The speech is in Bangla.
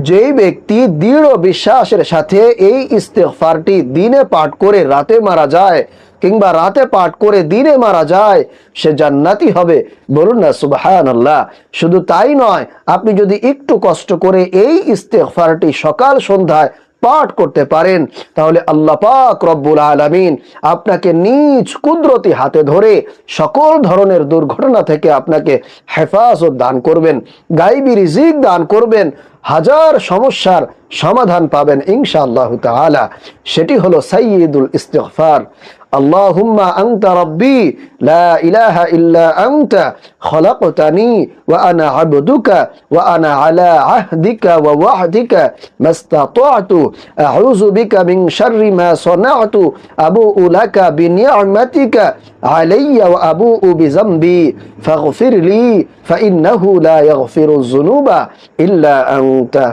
যেই ব্যক্তি দৃঢ় বিশ্বাসের সাথে এই ইস্তেগফারটি দিনে পাঠ করে রাতে মারা যায়, কিংবা রাতে পাঠ করে দিনে মারা যায়, সে জান্নাতি হবে। বলুন না সুবহানাল্লাহ। শুধু তাই নয়, আপনি যদি একটু কষ্ট করে এই ইস্তেগফারটি সকাল সন্ধ্যায় পাঠ করতে পারেন, তাহলে আল্লাহ পাক রব্বুল আলামিন আপনাকে নিজ কুদরতি হাতে ধরে সকল ধরনের দুর্ঘটনা থেকে আপনাকে হেফাজত দান করবেন, গায়বী রিজিক দান করবেন, হাজার সমস্যার সমাধান পাবেন ইনশাআল্লাহ তাআলা। সেটি হলো সাইয়্যিদুল ইস্তিগফার। আল্লাহুম্মা আনতা রাব্বি লা ইলাহা ইল্লা আনতা খলাকতানি ওয়া আনা আবদুকা ওয়া আনা আলা আহদিকা ওয়া ওয়াহদিকা মাস্তাতা'তু আউযু বিকা মিন শাররি মা সানা'তু আবুউ লাকা বিনি'মাতিকা আলাইয়া ওয়া আবুউ বিযামবি ফাগফিরলি ফাইন্নাহু লা ইয়াগফিরুয যুনুবা ইল্লা আনতা।